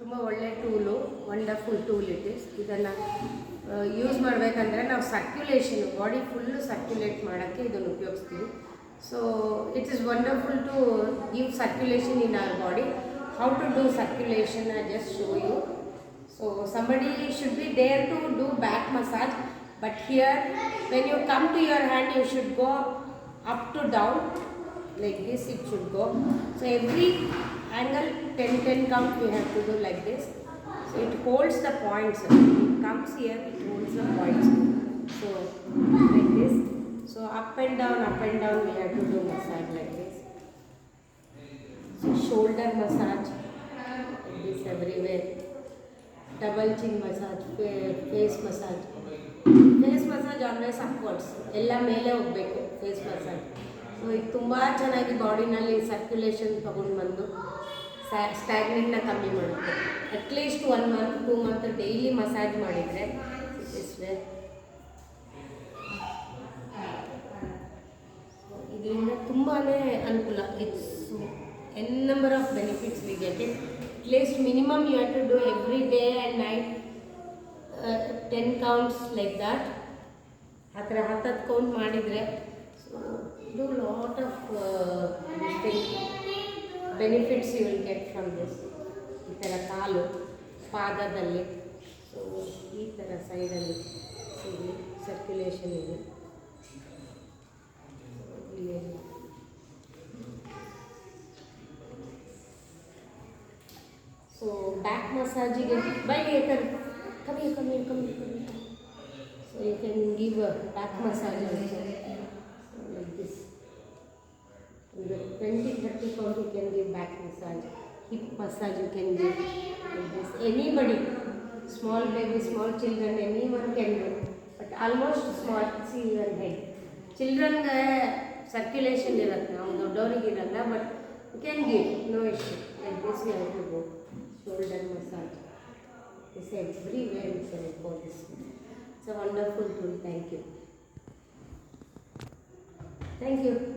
ತುಂಬ ಒಳ್ಳೆ tool, wonderful tool it is. ಇದನ್ನು ಯೂಸ್ ಮಾಡಬೇಕಂದ್ರೆ ನಾವು ಸರ್ಕ್ಯುಲೇಷನ್ ಬಾಡಿ ಫುಲ್ಲು ಸರ್ಕ್ಯುಲೇಟ್ ಮಾಡೋಕ್ಕೆ ಇದನ್ನು ಉಪಯೋಗಿಸ್ತೀವಿ. So it is wonderful to give circulation in our body. How to do circulation I just show you. So somebody should be there to do back massage, but here when you come to your hand you should go up to down like this. It should go. So every angle 10 count we have to do like this. So it holds the points. It comes here, it holds the points. So like this. So up and down we have to do massage like this. So shoulder massage like this everywhere. Double chin massage, face massage. Face massage always upwards. ಎಲ್ಲ ಮೇಲೆ ಹೋಗಬೇಕು face massage. So ಇದು ತುಂಬ ಚೆನ್ನಾಗಿ ಬಾಡಿನಲ್ಲಿ circulation ತೊಗೊಂಡು ಬಂದು ಸ್ಟ್ಯಾಗ್ನೆಂಟ್ನ ಕಮ್ಮಿ ಮಾಡುತ್ತೆ. At least 1 month 2 month daily massage ಮಾಡಿದರೆ ಇದರಿಂದ ತುಂಬಾ ಅನುಕೂಲ. It's n number of benefits we get it. At least minimum you have to do every day and night 10 counts like that. ಆ ಥರ 10 ಕೌಂಟ್ ಮಾಡಿದರೆ ಸೊ ಇದು lot of benefits you will get from this. ಈ ಥರ ಕಾಲು ಪಾದದಲ್ಲಿ, so ಈ ಥರ ಸೈಡಲ್ಲಿ ಇಲ್ಲಿ ಸರ್ಕ್ಯುಲೇಷನ್ ಇದೆ. So back massaging by come. So you can give a back massage also like this. In the 20-30 count you can give back massage. Hip massage you can give like this. Anybody, small baby, small children, anyone can do. But almost small, see your head. Children circulation ಇರುತ್ತೆ, ನಾವು ದೊಡ್ಡವರಿಗೆ ಇರಲ್ಲ, but you can give, no issue. Like this you have to go. Shoulder massage. It's everywhere we can for this. It's a wonderful tool. Thank you.